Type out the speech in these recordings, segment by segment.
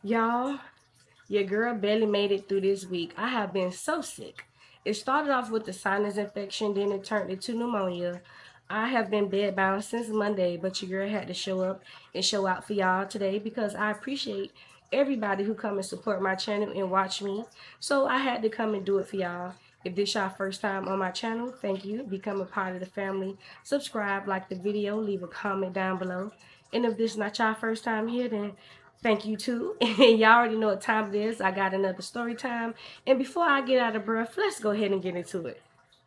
Y'all, your girl barely made it through this week. I have been so sick. It started off with the sinus infection, then it turned into pneumonia. I have been bedbound since Monday, but your girl had to show up and show out for y'all today because I appreciate everybody who come and support my channel and watch me. So I had to come and do it for y'all. If this y'all first time on my channel, thank you. Become a part of the family. Subscribe, like the video, leave a comment down below. And if this is not y'all first time here, then thank you too. And y'all already know what time it is. I got another story time. And before I get out of breath, let's go ahead and get into it.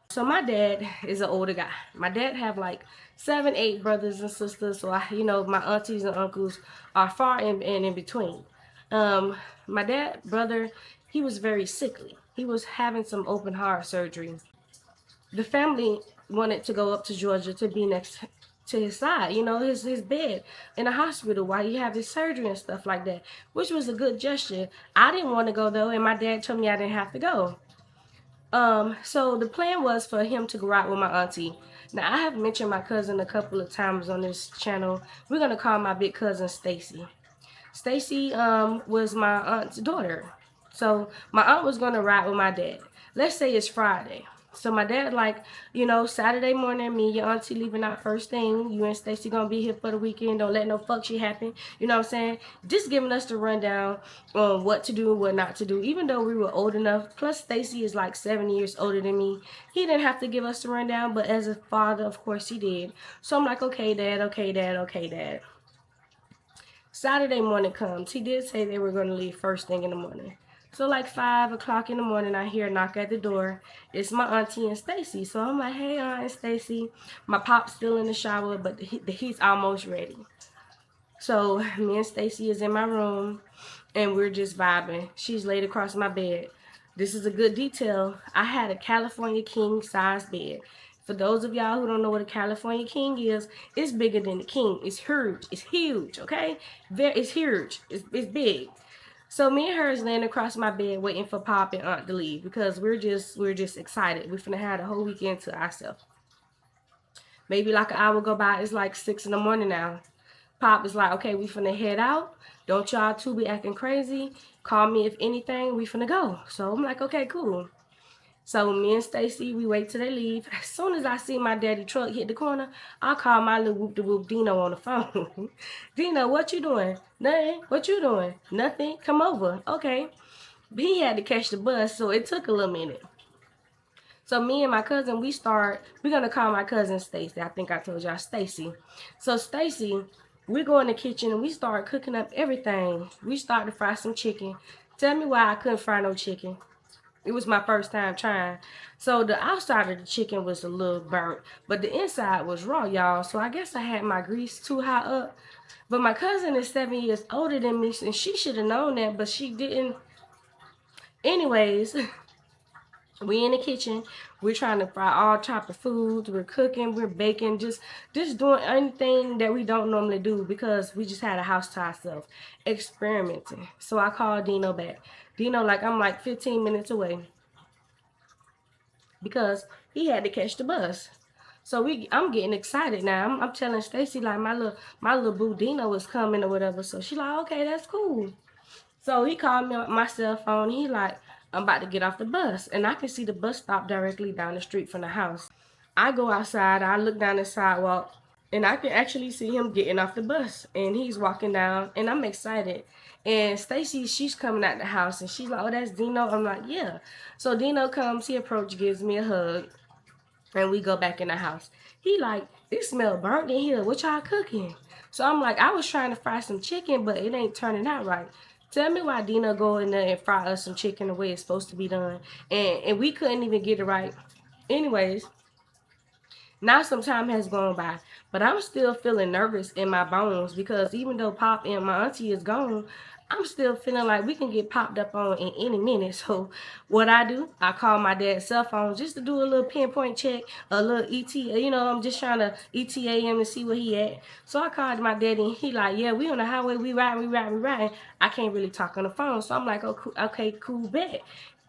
So my dad is an older guy. My dad have like 7, 8 brothers and sisters. So my aunties and uncles are far and in between. My dad brother, he was very sickly. He was having some open heart surgery. The family wanted to go up to Georgia to be next to his side, his bed in the hospital while he had his surgery and stuff like that, which was a good gesture. I didn't want to go though, and my dad told me I didn't have to go. So the plan was for him to go out with my auntie. Now I have mentioned my cousin a couple of times on this channel. We're gonna call my big cousin Stacy. Stacy was my aunt's daughter. So my aunt was gonna ride with my dad. Let's say it's Friday. So my dad Saturday morning, me and your auntie leaving out first thing. You and Stacy gonna be here for the weekend. Don't let no fuck shit happen. You know what I'm saying? Just giving us the rundown on what to do and what not to do. Even though we were old enough, plus Stacy is like 7 years older than me. He didn't have to give us the rundown, but as a father, of course he did. So I'm like, okay, dad, okay, dad, okay, dad. Saturday morning comes. He did say they were going to leave first thing in the morning. So like 5 o'clock in the morning, I hear a knock at the door. It's my auntie and Stacy. So I'm like, hey, Aunt and Stacy. My pop's still in the shower, but he's almost ready. So me and Stacy is in my room, and we're just vibing. She's laid across my bed. This is a good detail. I had a California king size bed. For those of y'all who don't know what a California king is, it's bigger than the king. It's huge. It's huge, okay? It's huge. It's big. So me and her is laying across my bed waiting for Pop and Aunt to leave because we're just excited. We're finna have the whole weekend to ourselves. Maybe like an hour go by. It's like 6 in the morning now. Pop is like, okay, we finna head out. Don't y'all two be acting crazy. Call me if anything. We finna go. So I'm like, okay, cool. So me and Stacy, we wait till they leave. As soon as I see my daddy truck hit the corner, I call my little whoop-de-whoop Dino on the phone. Dino, what you doing? Nothing. What you doing? Nothing. Come over. Okay. He had to catch the bus, so it took a little minute. So me and my cousin, we're going to call my cousin Stacy. I think I told y'all Stacy. So Stacy, we go in the kitchen and we start cooking up everything. We start to fry some chicken. Tell me why I couldn't fry no chicken. It was my first time trying. So the outside of the chicken was a little burnt, but the inside was raw, y'all. So I guess I had my grease too high up. But my cousin is 7 years older than me, and she should have known that, but she didn't. Anyways, we in the kitchen. We're trying to fry all type of foods. We're cooking. We're baking. Just doing anything that we don't normally do because we just had a house to ourselves, experimenting. So I called Dino back. Dino, I'm like 15 minutes away because he had to catch the bus. So I'm getting excited now. I'm telling Stacy like my little boo Dino is coming or whatever. So she like, okay, that's cool. So he called me on my cell phone. He like, I'm about to get off the bus. And I can see the bus stop directly down the street from the house. I go outside. I look down the sidewalk. And I can actually see him getting off the bus. And he's walking down. And I'm excited. And Stacy, she's coming out the house. And she's like, oh, that's Dino? I'm like, yeah. So Dino comes. He approaches, gives me a hug. And we go back in the house. He like, it smell burnt in here. What y'all cooking? So I'm like, I was trying to fry some chicken, but it ain't turning out right. Tell me why Dino go in there and fry us some chicken the way it's supposed to be done. And we couldn't even get it right. Anyways, now some time has gone by. But I'm still feeling nervous in my bones because even though Pop and my auntie is gone, I'm still feeling like we can get popped up on in any minute. So what I do, I call my dad's cell phone just to do a little pinpoint check, a little ETA. I'm just trying to ETA him and see where he at. So I called my daddy and he like, yeah, we on the highway, we riding. I can't really talk on the phone. So I'm like, oh, okay, cool, bet.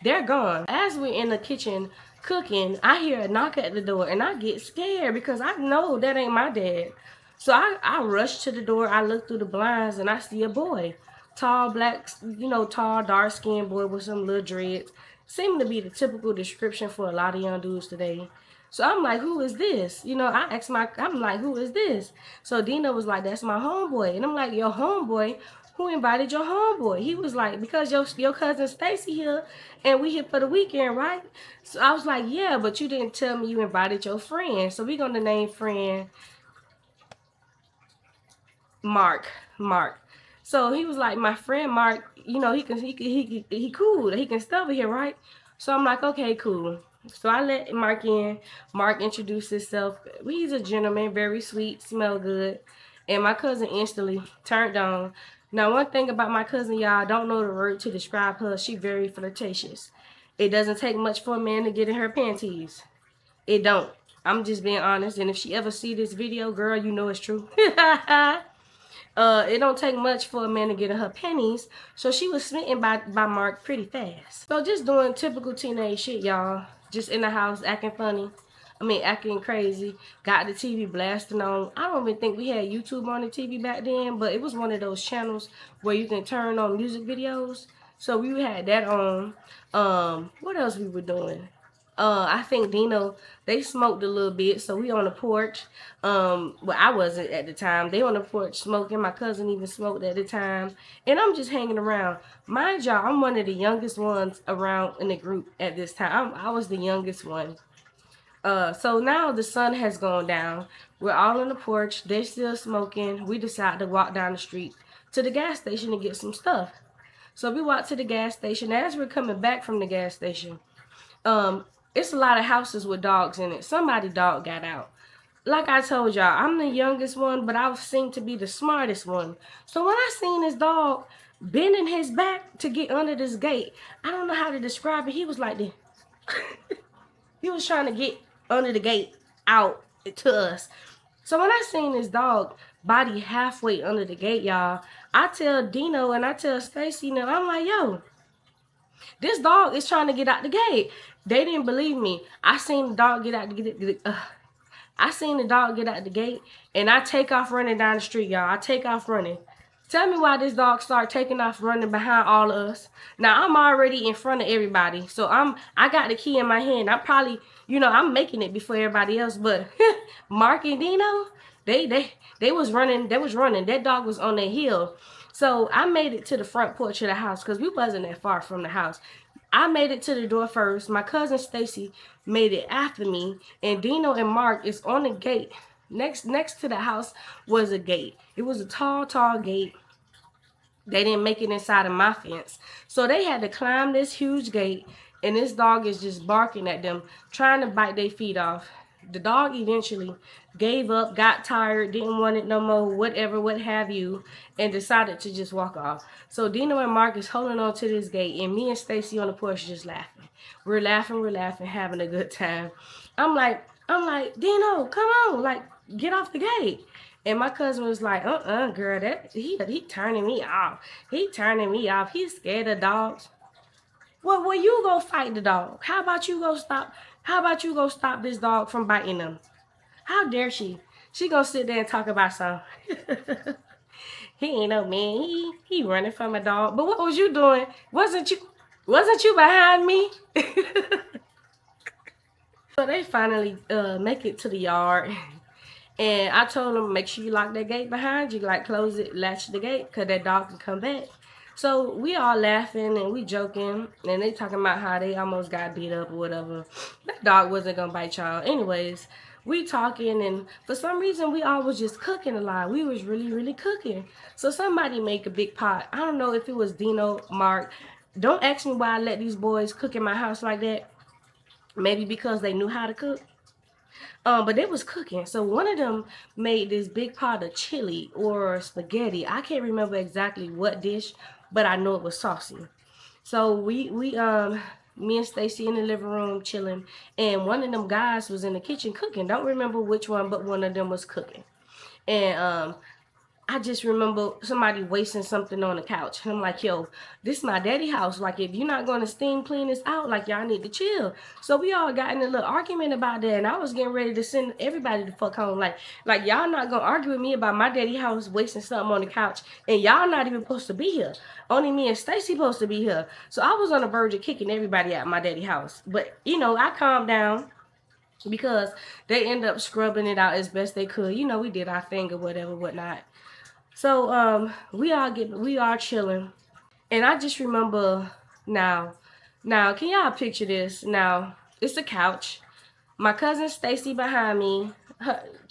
They're gone. As we're in the kitchen cooking, I hear a knock at the door and I get scared because I know that ain't my dad. So I rush to the door. I look through the blinds and I see a boy. Tall, black, tall, dark skinned boy with some little dreads. Seemed to be the typical description for a lot of young dudes today. So I'm like, who is this? I'm like, who is this? So Dino was like, that's my homeboy. And I'm like, your homeboy? Who invited your homeboy? He was like, because your cousin Stacy here and we here for the weekend, right? So I was like, yeah, but you didn't tell me you invited your friend. So we're going to name friend Mark. Mark. So he was like, my friend Mark, he cool. He can stay over here, right? So I'm like, okay, cool. So I let Mark in. Mark introduced himself. He's a gentleman, very sweet, smell good. And my cousin instantly turned on. Now, one thing about my cousin, y'all, I don't know the word to describe her. She very flirtatious. It doesn't take much for a man to get in her panties. It don't. I'm just being honest. And if she ever see this video, girl, you know it's true. It don't take much for a man to get in her pennies, so she was smitten by Mark pretty fast. So just doing typical teenage shit, y'all. Just in the house acting funny. I mean, acting crazy. Got the TV blasting on. I don't even think we had YouTube on the TV back then, but it was one of those channels where you can turn on music videos. So we had that on. What else we were doing? I think Dino, they smoked a little bit, so we on the porch. Well, I wasn't at the time. They on the porch smoking. My cousin even smoked at the time. And I'm just hanging around. Mind y'all, I'm one of the youngest ones around in the group at this time. I was the youngest one. So now the sun has gone down. We're all on the porch. They're still smoking. We decide to walk down the street to the gas station to get some stuff. So we walk to the gas station. As we're coming back from the gas station, it's a lot of houses with dogs in it. Somebody's dog got out. Like I told y'all, I'm the youngest one, but I seem to be the smartest one. So when I seen this dog bending his back to get under this gate, I don't know how to describe it. He was like this. He was trying to get under the gate out to us. So when I seen this dog body halfway under the gate, y'all, I tell Dino and I tell Stacy, I'm like, yo, this dog is trying to get out the gate. They didn't believe me. I seen the dog get out the gate, and I take off running down the street, y'all. I take off running. Tell me why this dog started taking off running behind all of us. Now I'm already in front of everybody, so I got the key in my hand. I'm probably, I'm making it before everybody else. But Mark and Dino, they was running. They was running. That dog was on their heel. So I made it to the front porch of the house because we wasn't that far from the house. I made it to the door first. My cousin Stacy made it after me, and Dino and Mark is on the gate. Next to the house was a gate. It was a tall gate. They didn't make it inside of my fence. So they had to climb this huge gate, and this dog is just barking at them, trying to bite their feet off. The dog eventually gave up, got tired, didn't want it no more, whatever, what have you, and decided to just walk off. So Dino and Mark is holding on to this gate, and me and Stacy on the porch just laughing. We're laughing, having a good time. I'm like, Dino, come on, like, get off the gate. And my cousin was like, girl, that he turning me off. He turning me off. He's scared of dogs. Well, you go fight the dog. How about you go stop this dog from biting them? How dare she? She gonna sit there and talk about something. He ain't no man. He running from a dog. But what was you doing? Wasn't you behind me? So they finally make it to the yard. And I told them, make sure you lock that gate behind you, like close it, latch the gate, because that dog can come back. So we all laughing and we joking, and they talking about how they almost got beat up or whatever. That dog wasn't going to bite y'all. Anyways, we talking, and for some reason, we all was just cooking a lot. We was really cooking. So somebody make a big pot. I don't know if it was Dino, Mark. Don't ask me why I let these boys cook in my house like that. Maybe because they knew how to cook. But they was cooking. So one of them made this big pot of chili or spaghetti. I can't remember exactly what dish, but I know it was saucy. So me and Stacy in the living room chilling, and one of them guys was in the kitchen cooking. Don't remember which one, but one of them was cooking. And I just remember somebody wasting something on the couch. And I'm like, yo, this is my daddy house. Like, if you're not going to steam clean this out, like, y'all need to chill. So we all got in a little argument about that. And I was getting ready to send everybody the fuck home. Like y'all not going to argue with me about my daddy house wasting something on the couch. And y'all not even supposed to be here. Only me and Stacy supposed to be here. So I was on the verge of kicking everybody out of my daddy house. But, you know, I calmed down, because they end up scrubbing it out as best they could. You know, we did our thing or whatever, whatnot. So we are chilling, and I just remember now. Now, can y'all picture this? Now, it's a couch. My cousin Stacy behind me.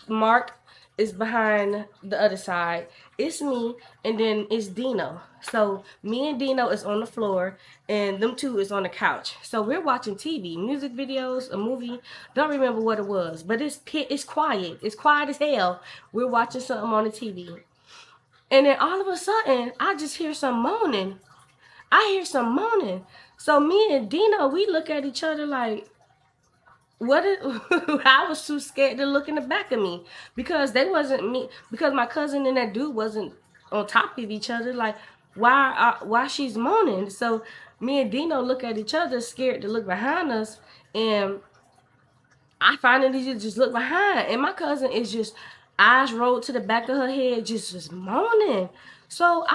Mark is behind the other side. It's me, and then it's Dino. So me and Dino is on the floor, and them two is on the couch. So we're watching TV, music videos, a movie. Don't remember what it was, but it's quiet. It's quiet as hell. We're watching something on the TV. And then all of a sudden, I just hear some moaning. So me and Dino, we look at each other like, what is, I was too scared to look in the back of me, because they wasn't me, because my cousin and that dude wasn't on top of each other. Like, why she's moaning? So me and Dino look at each other, scared to look behind us, and I finally just look behind, and my cousin is just eyes rolled to the back of her head, just moaning. So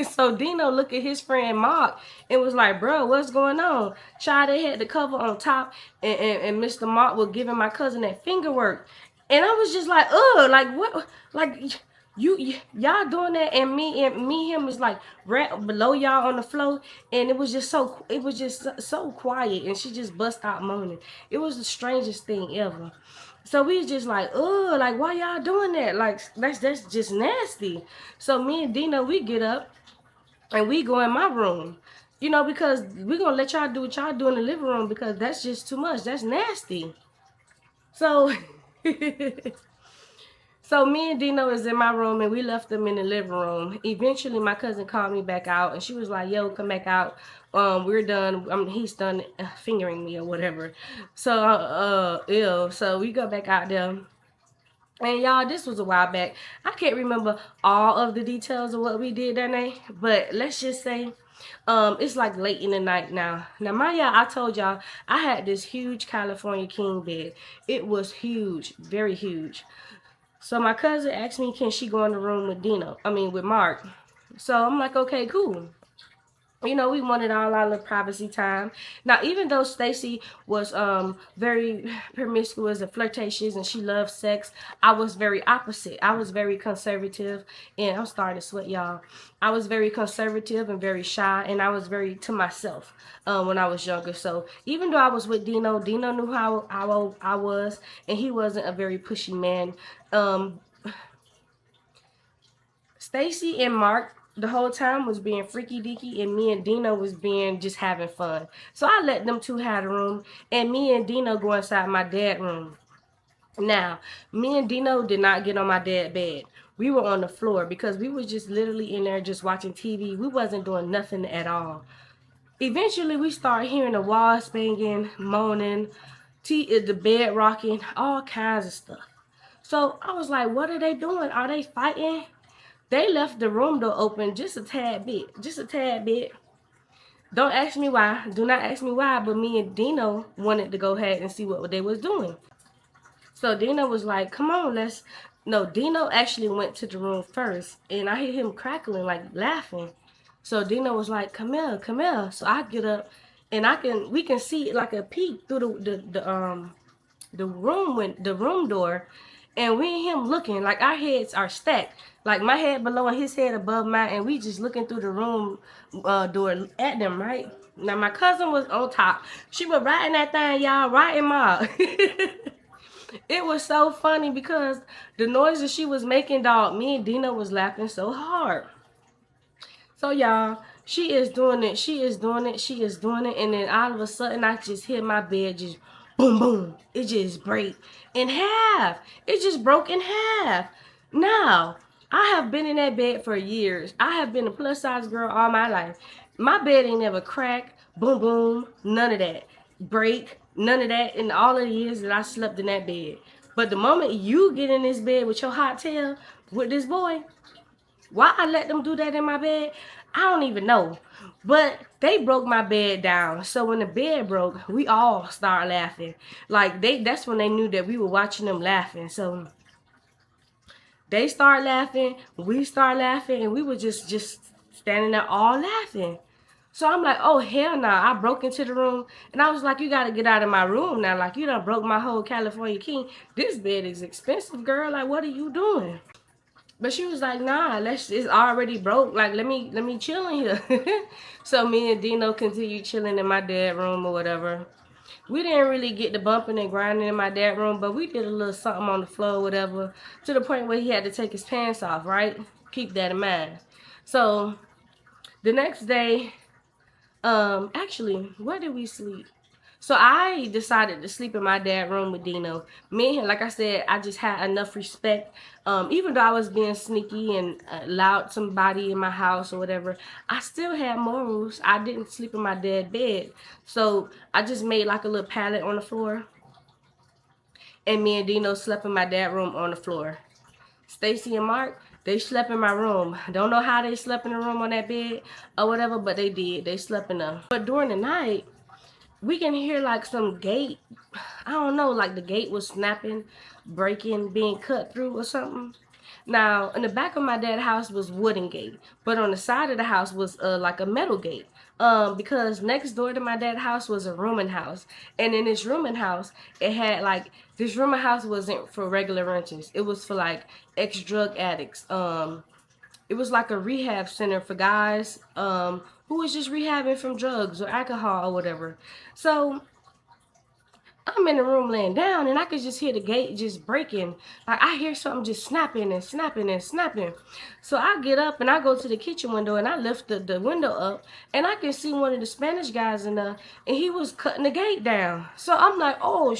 so Dino looked at his friend Mark and was like, "Bro, what's going on?" Child, they had the cover on top, and Mr. Mark was giving my cousin that finger work, and I was just like, "Ugh, like what, like." Y'all doing that, and me him was like right below y'all on the floor, and it was just so quiet, and she just bust out moaning. It was the strangest thing ever. So we just like, oh, like, why y'all doing that? Like, that's just nasty. So me and Dino, we get up and we go in my room, you know, because we gonna let y'all do what y'all do in the living room, because that's just too much. That's nasty. So So me and Dino is in my room, and we left them in the living room. Eventually, my cousin called me back out, and she was like, "Yo, come back out. We're done. He's done fingering me or whatever." So, ew. So we go back out there. And y'all, this was a while back. I can't remember all of the details of what we did that night, but let's just say it's like late in the night now. Now, mind y'all, I told y'all I had this huge California king bed. It was huge, very huge. So my cousin asked me, can she go in the room with with Mark. So I'm like, okay, cool. You know, we wanted all our little privacy time. Now, even though Stacy was very promiscuous and flirtatious, and she loved sex, I was very opposite. I was very conservative, and I'm starting to sweat, y'all. I was very conservative and very shy, and I was very to myself when I was younger. So even though I was with Dino knew how I was, and he wasn't a very pushy man. Stacy and Mark the whole time was being freaky deaky, and me and Dino was being just having fun. So I let them two have the room, and me and Dino go inside my dad's room. Now, me and Dino did not get on my dad's bed. We were on the floor, because we were just literally in there just watching TV. We wasn't doing nothing at all. Eventually, we started hearing the walls banging, moaning, the bed rocking, all kinds of stuff. So I was like, what are they doing? Are they fighting? They left the room door open just a tad bit. Just a tad bit. Don't ask me why. Do not ask me why, but me and Dino wanted to go ahead and see what they was doing. So Dino was like, come on, let's... No, Dino actually went to the room first, and I hear him crackling, like laughing. So Dino was like, come here, come here. So I get up, and we can see like a peek through the room door, and we and him looking, like our heads are stacked, like my head below and his head above mine, and we just looking through the room door at them, right? Now my cousin was on top. She was riding that thing, y'all, riding ma. It was so funny, because the noises she was making, dog, me and Dino was laughing so hard. So y'all, she is doing it, and then all of a sudden I just hear my bed just boom, boom. It just break in half. It just broke in half. Now, I have been in that bed for years. I have been a plus size girl all my life. My bed ain't never cracked, boom, boom, none of that. Break, none of that in all of the years that I slept in that bed. But the moment you get in this bed with your hot tail with this boy, Why I let them do that in my bed, I don't even know. But they broke my bed down. So when the bed broke, we all started laughing. Like that's when they knew that we were watching them laughing. So they started laughing, we started laughing, and we were just standing there all laughing. So I'm like, oh hell no. I broke into the room and I was like, you gotta get out of my room now. Like, you done broke my whole California king. This bed is expensive, girl. Like, what are you doing? But she was like, nah, it's already broke. Like, let me chill in here. So me and Dino continued chilling in my dad's room or whatever. We didn't really get the bumping and grinding in my dad's room, but we did a little something on the floor or whatever, to the point where he had to take his pants off, right? Keep that in mind. So the next day, actually, where did we sleep? So I decided to sleep in my dad's room with Dino. Me and him, like I said, I just had enough respect. Even though I was being sneaky and allowed somebody in my house or whatever, I still had morals. I didn't sleep in my dad's bed. So I just made like a little pallet on the floor. And me and Dino slept in my dad's room on the floor. Stacy and Mark, they slept in my room. Don't know how they slept in the room on that bed or whatever, but they did. They slept in there. But during the night, we can hear like some gate. I don't know, like the gate was snapping, breaking, being cut through or something. Now, in the back of my dad's house was wooden gate, but on the side of the house was like a metal gate. Because next door to my dad's house was a rooming house, and in this rooming house, it had like this rooming house wasn't for regular renters. It was for like ex-drug addicts. It was like a rehab center for guys who was just rehabbing from drugs or alcohol or whatever. So I'm in the room laying down and I could just hear the gate just breaking. Like I hear something just snapping and snapping and snapping. So I get up and I go to the kitchen window and I lift the window up and I can see one of the Spanish guys in there and he was cutting the gate down. So I'm like, oh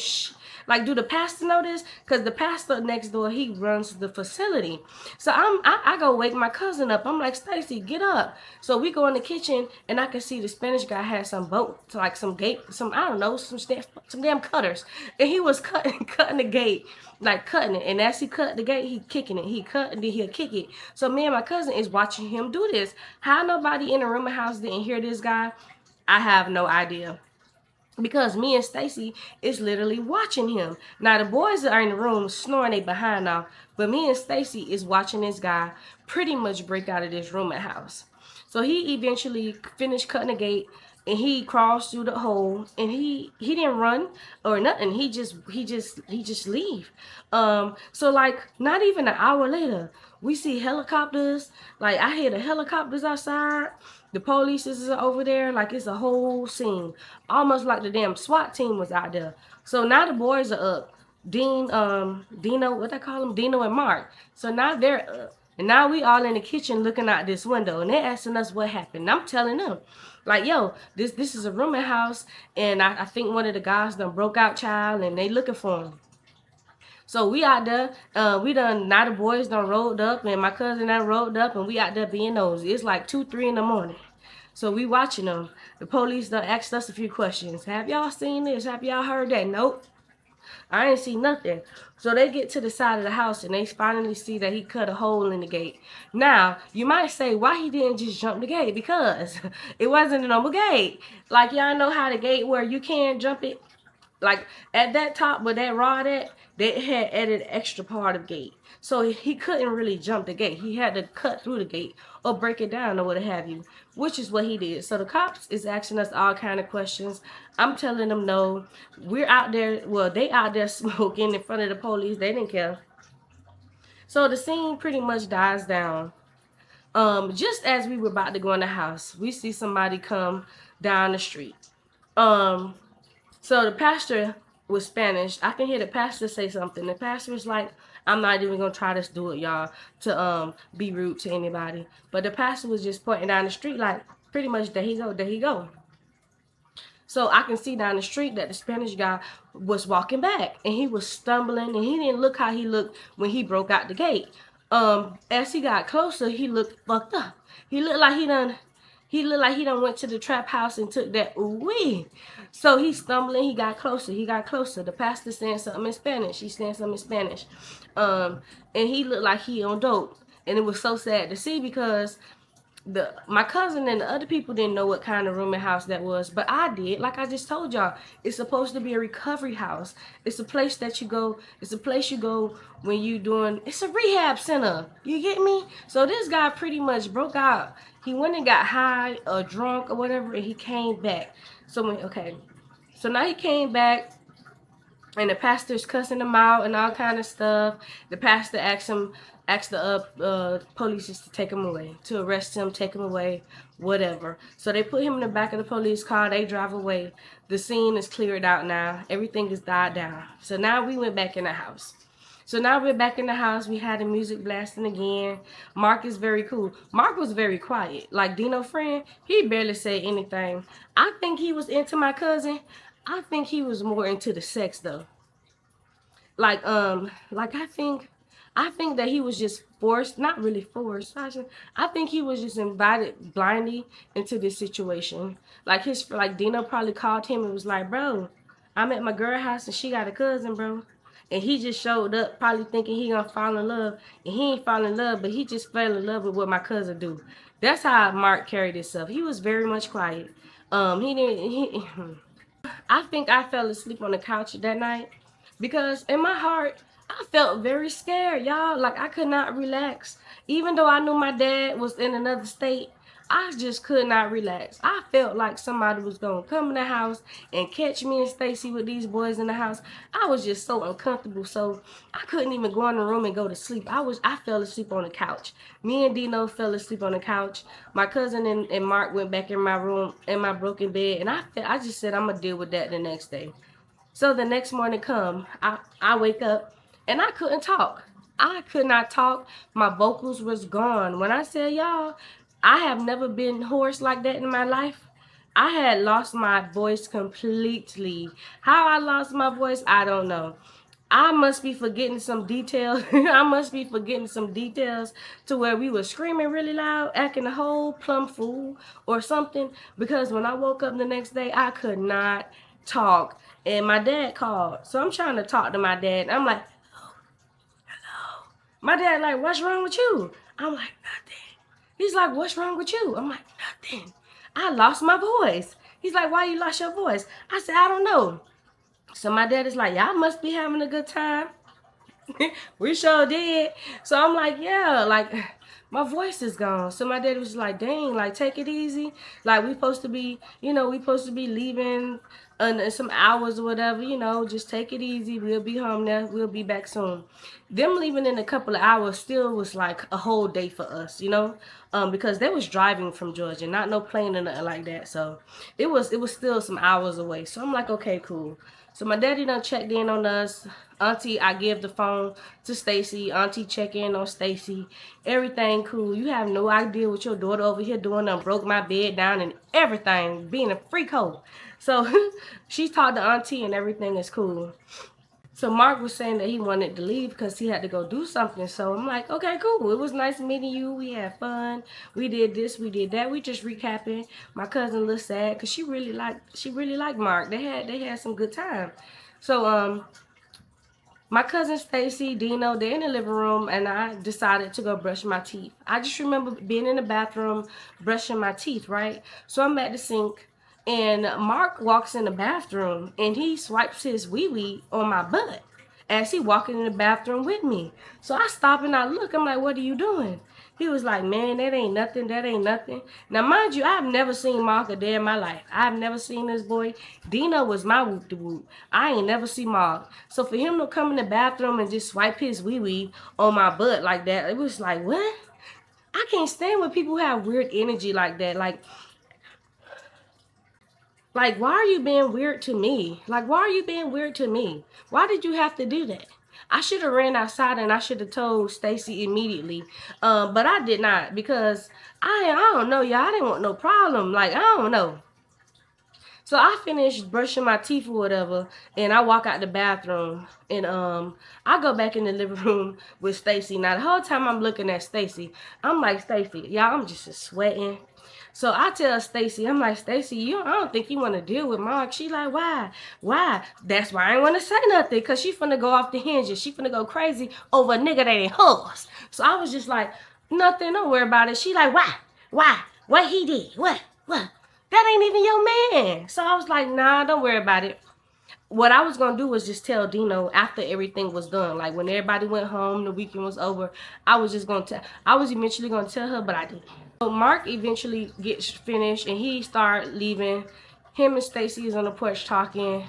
like, do the pastor know this? Because the pastor next door, he runs the facility. So I go wake my cousin up. I'm like, Stacy, get up. So we go in the kitchen and I can see the Spanish guy had some boat, like some gate, I don't know, some damn cutters. And he was cutting the gate, like cutting it. And as he cut the gate, he kicking it. He cut and then he'll kick it. So me and my cousin is watching him do this. How nobody in the rooming house didn't hear this guy, I have no idea. Because me and Stacy is literally watching him. Now the boys are in the room snoring they behind off, but me and Stacy is watching this guy pretty much break out of this rooming house. So he eventually finished cutting the gate and he crawls through the hole and he didn't run or nothing. He just leave. So like not even an hour later, we see helicopters. Like I hear the helicopters outside. The police is over there. Like it's a whole scene. Almost like the damn SWAT team was out there. So now the boys are up. Dino, what I call them? Dino and Mark. So now they're up. And now we all in the kitchen looking out this window. And they're asking us what happened. And I'm telling them, like, yo, this is a rooming house. And I think one of the guys done broke out, child. And they looking for him. So we out there, now the boys done rolled up and my cousin done rolled up and we out there being nosy. It's like 2, 3 in the morning. So we watching them. The police done asked us a few questions. Have y'all seen this? Have y'all heard that? Nope. I ain't see nothing. So they get to the side of the house and they finally see that he cut a hole in the gate. Now, you might say, why he didn't just jump the gate? Because it wasn't a normal gate. Like, y'all know how the gate where you can't jump it? Like, at that top where that rod at, they had added extra part of gate. So he couldn't really jump the gate. He had to cut through the gate or break it down or what have you, which is what he did. So the cops is asking us all kind of questions. I'm telling them no. We're out there, well, they out there smoking in front of the police. They didn't care. So the scene pretty much dies down. Just as we were about to go in the house, we see somebody come down the street. So the pastor was Spanish. I can hear the pastor say something. The pastor was like, I'm not even gonna try to do it, y'all, to be rude to anybody. But the pastor was just pointing down the street like, pretty much, there he go, there he go. So I can see down the street that the Spanish guy was walking back and he was stumbling and he didn't look how he looked when he broke out the gate. As he got closer, he looked fucked up. He looked like he done went to the trap house and took that ooh-wee. So he's stumbling, he got closer. The pastor saying something in Spanish. He's saying something in Spanish. And he looked like he on dope. And it was so sad to see because my cousin and the other people didn't know what kind of room and house that was, but I did. Like I just told y'all, it's supposed to be a recovery house. It's a place that you go. It's a place you go when you doing. It's a rehab center. You get me? So this guy pretty much broke out. He went and got high or drunk or whatever, and he came back. So now he came back. And the pastor's cussing him out and all kind of stuff. The pastor asked the police just to take him away, to arrest him, take him away, whatever. So they put him in the back of the police car. They drive away. The scene is cleared out now. Everything is died down. So now we went back in the house. So now we're back in the house. We had the music blasting again. Mark is very cool. Mark was very quiet. Like Dino's friend, he barely said anything. I think he was into my cousin. I think he was more into the sex though. Like I think that he was just forced, not really forced. I think he was just invited blindly into this situation. Like Dino probably called him and was like, "Bro, I'm at my girl house and she got a cousin, bro." And he just showed up probably thinking he gonna fall in love. And he ain't fall in love, but he just fell in love with what my cousin do. That's how Mark carried himself. He was very much quiet. He didn't he I think I fell asleep on the couch that night because in my heart, I felt very scared, y'all. Like I could not relax. Even though I knew my dad was in another state, I just could not relax. I felt like somebody was going to come in the house and catch me and Stacy with these boys in the house. I was just so uncomfortable. So I couldn't even go in the room and go to sleep. I fell asleep on the couch. Me and Dino fell asleep on the couch. My cousin and Mark went back in my room in my broken bed. And I just said I'm going to deal with that the next day. So the next morning come, I wake up and I couldn't talk. I could not talk. My vocals was gone. When I said, y'all, I have never been hoarse like that in my life. I had lost my voice completely. How I lost my voice, I don't know. I must be forgetting some details. I must be forgetting some details to where we were screaming really loud, acting a whole plumb fool or something. Because when I woke up the next day, I could not talk. And my dad called. So I'm trying to talk to my dad. I'm like, hello. My dad like, what's wrong with you? I'm like, nothing. He's like, what's wrong with you? I'm like, nothing. I lost my voice. He's like, why you lost your voice? I said, I don't know. So my dad is like, y'all must be having a good time. We sure did. So I'm like, yeah, like my voice is gone. So my dad was like, dang, like take it easy. Like we supposed to be, we supposed to be leaving in some hours or whatever, just take it easy. We'll be home now. We'll be back soon. Them leaving in a couple of hours still was like a whole day for us, because they was driving from Georgia, not no plane or nothing like that. So it was still some hours away. So I'm like, okay, cool. So my daddy done checked in on us. Auntie, I give the phone to Stacy. Auntie check in on Stacy. Everything cool. You have no idea what your daughter over here doing. Done broke my bed down and everything. Being a freak hoe. So she talked to Auntie and everything is cool. So Mark was saying that he wanted to leave because he had to go do something. So I'm like, okay, cool. It was nice meeting you. We had fun. We did this. We did that. We just recapping. My cousin looked sad because she really liked Mark. They had some good time. So my cousin Stacy, Dino, they're in the living room, and I decided to go brush my teeth. I just remember being in the bathroom, brushing my teeth, right? So I'm at the sink, and Mark walks in the bathroom, and he swipes his wee-wee on my butt as he walking in the bathroom with me. So I stop and I look. I'm like, what are you doing? He was like, man, that ain't nothing. That ain't nothing. Now, mind you, I've never seen Mark a day in my life. I've never seen this boy. Dino was my whoop-de-whoop. I ain't never seen Mark. So for him to come in the bathroom and just swipe his wee-wee on my butt like that, it was like, what? I can't stand when people have weird energy like that. Like, why are you being weird to me? Like, why are you being weird to me? Why did you have to do that? I should have ran outside and I should have told Stacy immediately. But I did not because I don't know, y'all. I didn't want no problem. Like, I don't know. So I finished brushing my teeth or whatever, and I walk out the bathroom, and I go back in the living room with Stacy. Now the whole time I'm looking at Stacy, I'm like, Stacy, y'all, I'm just sweating. So I tell Stacy, I'm like, Stacy, I don't think you want to deal with Mark. She like, why? Why? That's why I ain't want to say nothing, because she finna go off the hinges. She finna go crazy over a nigga that ain't hers. So I was just like, Nothing, don't worry about it. She like, why? Why? What he did? What? That ain't even your man. So I was like, nah, don't worry about it. What I was gonna do was just tell Dino after everything was done. Like when everybody went home, the weekend was over, I was just gonna tell. I was eventually gonna tell her, but I didn't. So Mark eventually gets finished and he started leaving. Him and Stacy is on the porch talking,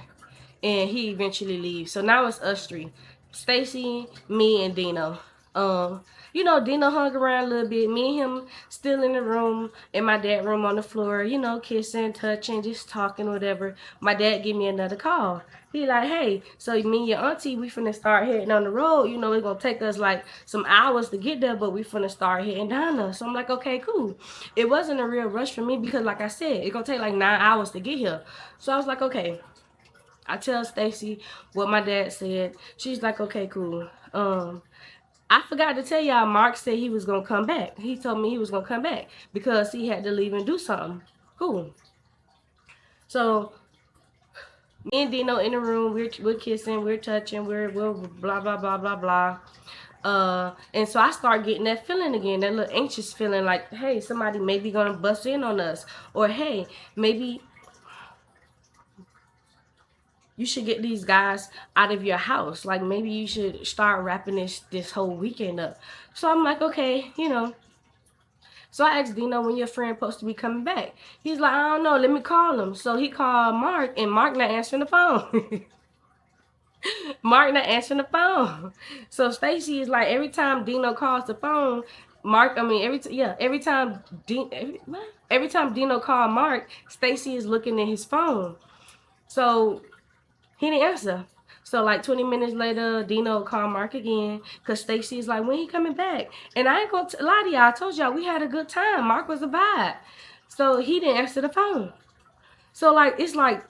and he eventually leaves. So now it's us three, Stacy, me, and Dino. You know, Dino hung around a little bit. Me and him still in the room, in my dad's room on the floor, you know, kissing, touching, just talking, whatever. My dad give me another call. He like, hey, so me and your auntie, we finna start heading on the road. You know, it's gonna take us like some hours to get there, but we finna start heading down there. So I'm like, okay, cool. It wasn't a real rush for me because, like I said, it's gonna take like 9 hours to get here. So I was like, okay. I tell Stacy what my dad said. She's like, okay, cool. I forgot to tell y'all, Mark said he was gonna come back. He told me he was gonna come back because he had to leave and do something. Cool. So me and Dino in the room, we're kissing, we're touching, we're blah blah blah blah blah. And so I start getting that feeling again, that little anxious feeling, like, hey, somebody may be gonna bust in on us, or hey, maybe you should get these guys out of your house. Like maybe you should start wrapping this whole weekend up. So I'm like, okay, you know. So I asked Dino, when your friend supposed to be coming back? He's like, I don't know, let me call him. So he called Mark, and Mark not answering the phone. Mark not answering the phone. So Stacy is like, every time Dino calls the phone, Mark, I mean, every time Dino called Mark, Stacy is looking at his phone. So he didn't answer. So like 20 minutes later, Dino called Mark again because Stacy is like, when he coming back? And I ain't gonna lie to y'all. I told y'all we had a good time. Mark was a vibe. So he didn't answer the phone. So like it's like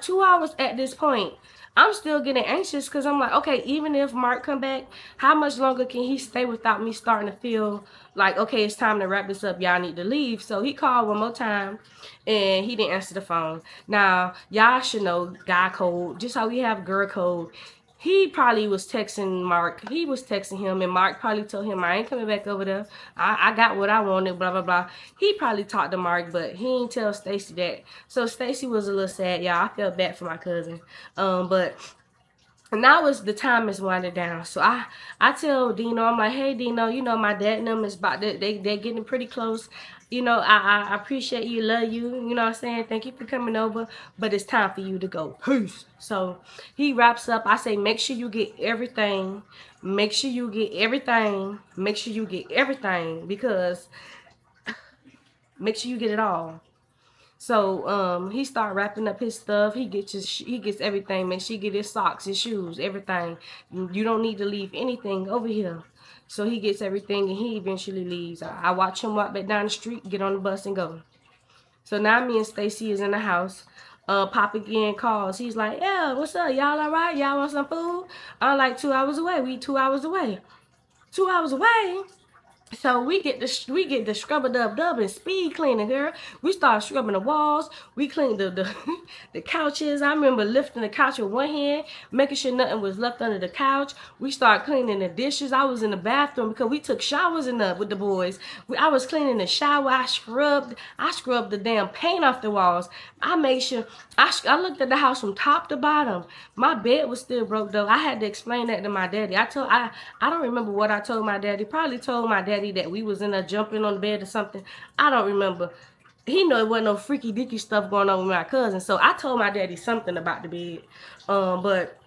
2 hours at this point. I'm still getting anxious because I'm like, okay, even if Mark come back, how much longer can he stay without me starting to feel like, okay, it's time to wrap this up. Y'all need to leave. So he called one more time and he didn't answer the phone. Now, y'all should know guy code, just how we have girl code. He probably was texting Mark. He was texting him, and Mark probably told him, I ain't coming back over there. I got what I wanted, blah, blah, blah. He probably talked to Mark, but he didn't tell Stacy that. So Stacy was a little sad, y'all. I felt bad for my cousin. But now it's the time is winding down. So I tell Dino, I'm like, hey Dino, you know my dad and them is about to, they're getting pretty close. You know, I appreciate you, love you, you know what I'm saying? Thank you for coming over, but it's time for you to go. Peace. So he wraps up. I say, make sure you get everything. Make sure you get everything. Make sure you get everything, because make sure you get it all. So he start wrapping up his stuff. He gets everything. Make sure he get his socks, his shoes, everything. You don't need to leave anything over here. So he gets everything and he eventually leaves. I watch him walk back down the street, get on the bus and go. So now me and Stacy is in the house. Pop again calls. He's like, yeah, what's up? Y'all all right? Y'all want some food? I'm like, 2 hours away. We 2 hours away. 2 hours away? So we get the scrub a dub and speed cleaning, girl. We start scrubbing the walls. We cleaned the the couches. I remember lifting the couch with one hand, making sure nothing was left under the couch. We start cleaning the dishes. I was in the bathroom because we took showers enough with the boys. I was cleaning the shower. I scrubbed the damn paint off the walls. I made sure I looked at the house from top to bottom. My bed was still broke though. I had to explain that to my daddy. I don't remember what I told my daddy. Probably told my daddy that we was in there jumping on the bed or something. I don't remember. He know it wasn't no freaky dicky stuff going on with my cousin. So I told my daddy something about the bed. But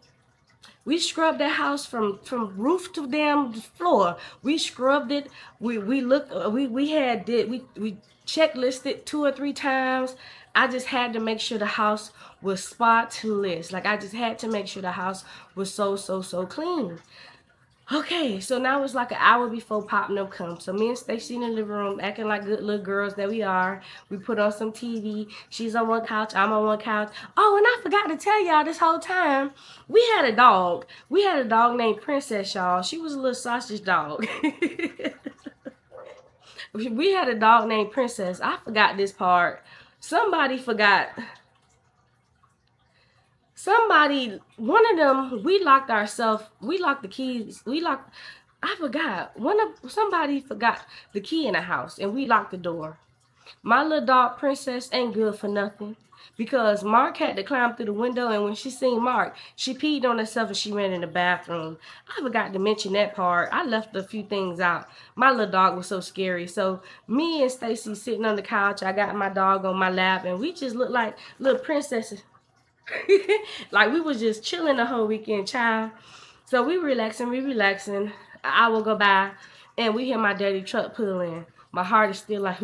we scrubbed that house from roof to damn floor. We scrubbed it. We looked. We checklisted 2 or 3 times. I just had to make sure the house was spotless. Like I just had to make sure the house was so clean. Okay, so now it's like an hour before Pop and them come. So me and Stacy in the living room, acting like good little girls that we are. We put on some TV. She's on one couch, I'm on one couch. Oh, and I forgot to tell y'all this whole time, we had a dog. We had a dog named Princess, y'all. She was a little sausage dog. We had a dog named Princess. I forgot this part. Somebody forgot. One of them, we locked the keys. I forgot. Somebody forgot the key in the house, and we locked the door. My little dog Princess ain't good for nothing because Mark had to climb through the window, and when she seen Mark, she peed on herself and she ran in the bathroom. I forgot to mention that part. I left a few things out. My little dog was so scary. So me and Stacy sitting on the couch, I got my dog on my lap, and we just looked like little princesses. Like we was just chilling the whole weekend, child. So we relaxing. An hour go by, and we hear my daddy truck pull in. My heart is still like,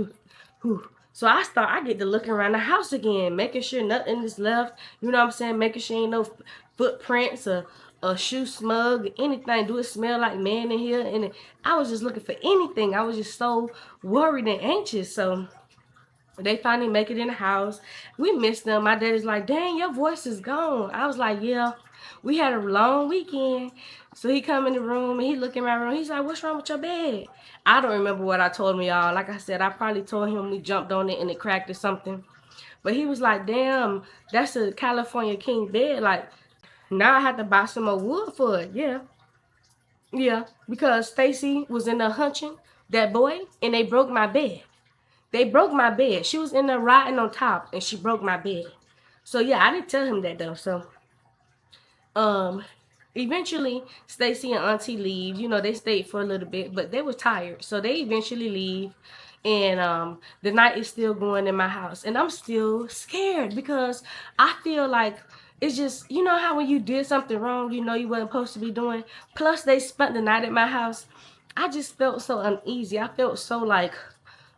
whew. So I get to looking around the house again, making sure nothing is left. You know what I'm saying? Making sure ain't no footprints or a shoe smug, anything. Do it smell like man in here? And I was just looking for anything. I was just so worried and anxious. So they finally make it in the house. We missed them. My daddy's like, dang, your voice is gone. I was like, yeah, we had a long weekend. So he come in the room and he look in my room. He's like, what's wrong with your bed? I don't remember what I told him, y'all. Like I said, I probably told him we jumped on it and it cracked or something. But he was like, damn, that's a California King bed. Like, now I have to buy some more wood for it. Yeah. Yeah. Because Stacy was in there hunching, that boy, and they broke my bed. They broke my bed. She was in there riding on top, and she broke my bed. So yeah, I didn't tell him that though. So um, eventually Stacy and Auntie leave. You know, they stayed for a little bit, but they were tired, so they eventually leave. And the night is still going in my house, and I'm still scared because I feel like it's just, you know how when you did something wrong, you know you wasn't supposed to be doing. Plus, they spent the night at my house. I just felt so uneasy. I felt so like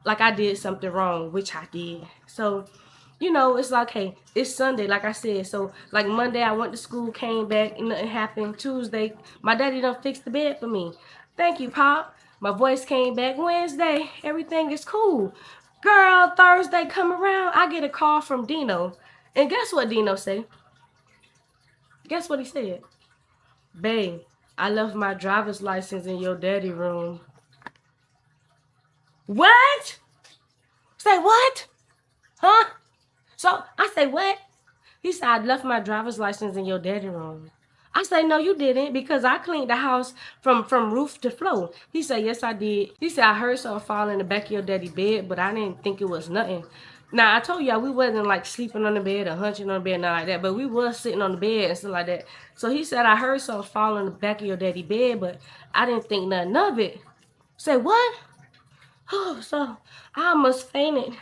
I did something wrong, which I did. So, you know, it's like, hey, it's Sunday, like I said. So, like Monday, I went to school, came back, and nothing happened. Tuesday, my daddy done fixed the bed for me. Thank you, Pop. My voice came back. Wednesday, everything is cool. Girl, Thursday come around, I get a call from Dino. And guess what Dino said? Guess what he said? Babe, I left my driver's license in your daddy room. What? Say what? Huh? So I say, what? He said, I left my driver's license in your daddy room. I say, no, you didn't, because I cleaned the house from roof to floor. He said, yes, I did. He said, I heard something fall in the back of your daddy bed, but I didn't think it was nothing. Now, I told y'all we wasn't like sleeping on the bed or hunching on the bed, nothing like that, but we was sitting on the bed and stuff like that. So he said, I heard something fall in the back of your daddy bed, but I didn't think nothing of it. Say, what? Oh, so I almost fainted.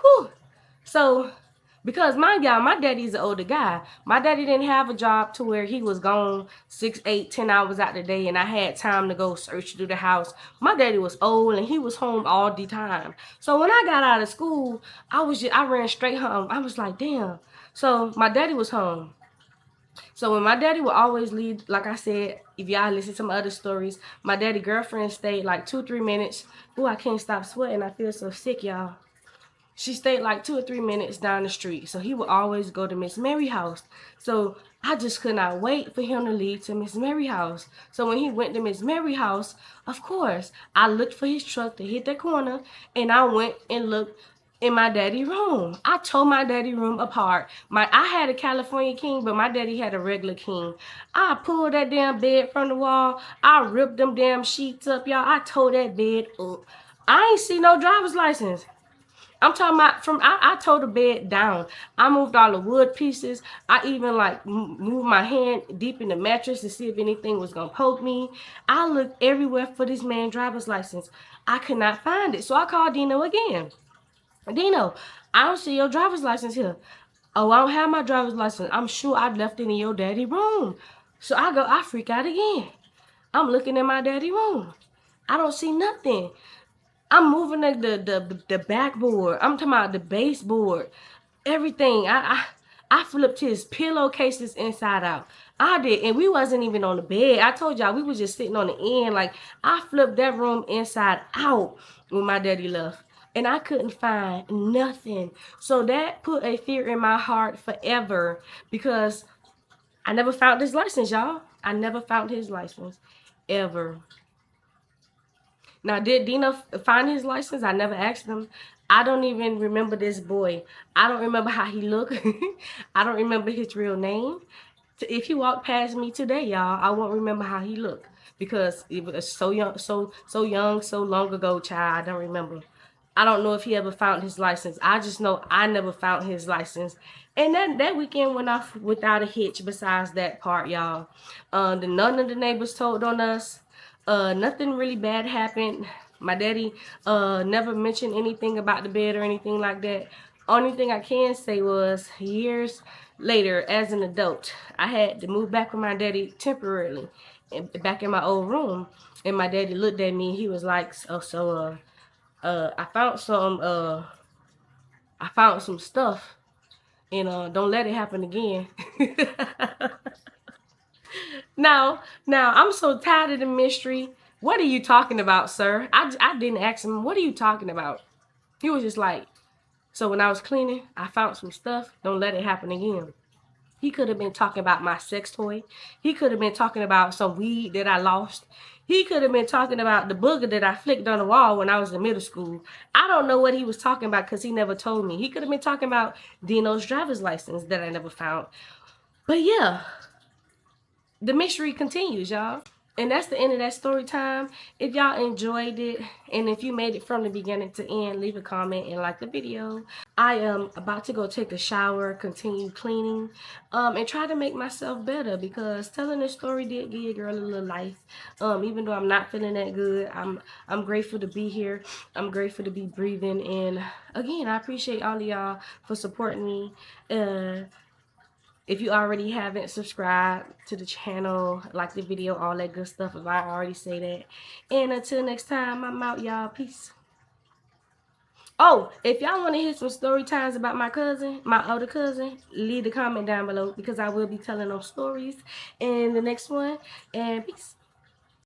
Whew. So, because mind y'all, my daddy's an older guy. My daddy didn't have a job to where he was gone 6, 8, 10 hours out the day, and I had time to go search through the house. My daddy was old, and he was home all the time. So when I got out of school, I ran straight home. I was like, damn. So my daddy was home. So when my daddy would always leave, like I said, if y'all listen to my other stories, my daddy girlfriend stayed like 2, 3 minutes. Ooh, I can't stop sweating. I feel so sick, y'all. She stayed like 2 or 3 minutes down the street. So he would always go to Miss Mary's house. So I just could not wait for him to leave to Miss Mary's house. So when he went to Miss Mary's house, of course, I looked for his truck to hit the corner, and I went and looked in my daddy room. I tore my daddy room apart. I had a California King, but my daddy had a regular king. I pulled that damn bed from the wall. I ripped them damn sheets up, y'all. I tore that bed up. I ain't see no driver's license. I'm talking about I tore the bed down. I moved all the wood pieces. I even like moved my hand deep in the mattress to see if anything was gonna poke me. I looked everywhere for this man's driver's license. I could not find it. So I called Dino again. Dino, I don't see your driver's license here. Oh, I don't have my driver's license. I'm sure I left it in your daddy room. So I freak out again. I'm looking in my daddy room. I don't see nothing. I'm moving the backboard. I'm talking about the baseboard. Everything. I flipped his pillowcases inside out. I did, and we wasn't even on the bed. I told y'all we was just sitting on the end. Like I flipped that room inside out when my daddy left. And I couldn't find nothing. So that put a fear in my heart forever because I never found his license, y'all. I never found his license ever. Now, did Dino find his license? I never asked him. I don't even remember this boy. I don't remember how he looked. I don't remember his real name. If he walked past me today, y'all, I won't remember how he looked. because it was so young, so long ago, child. I don't remember. I don't know if he ever found his license. I just know I never found his license. And that weekend went off without a hitch besides that part, y'all. None of the neighbors told on us. Nothing really bad happened. My daddy never mentioned anything about the bed or anything like that. Only thing I can say was years later, as an adult, I had to move back with my daddy temporarily, back in my old room. And my daddy looked at me. He was like, I found some stuff, and don't let it happen again. Now I'm so tired of the mystery. What are you talking about, sir? I didn't ask him, what are you talking about? He was just like, so when I was cleaning, I found some stuff. Don't let it happen again. He could have been talking about my sex toy. He could have been talking about some weed that I lost. He could have been talking about the booger that I flicked on the wall when I was in middle school. I don't know what he was talking about because he never told me. He could have been talking about Dino's driver's license that I never found. But yeah, the mystery continues, y'all. And that's the end of that story time. If y'all enjoyed it, and if you made it from the beginning to end, leave a comment and like the video. I am about to go take a shower, continue cleaning, and try to make myself better, because telling this story did give a girl a little life. Even though I'm not feeling that good, I'm grateful to be here. I'm grateful to be breathing, and again, I appreciate all of y'all for supporting me. If you already haven't subscribed to the channel, like the video, all that good stuff, if I already say that. And until next time, I'm out, y'all. Peace. Oh, if y'all want to hear some story times about my cousin, my older cousin, leave a comment down below, because I will be telling those stories in the next one. And peace.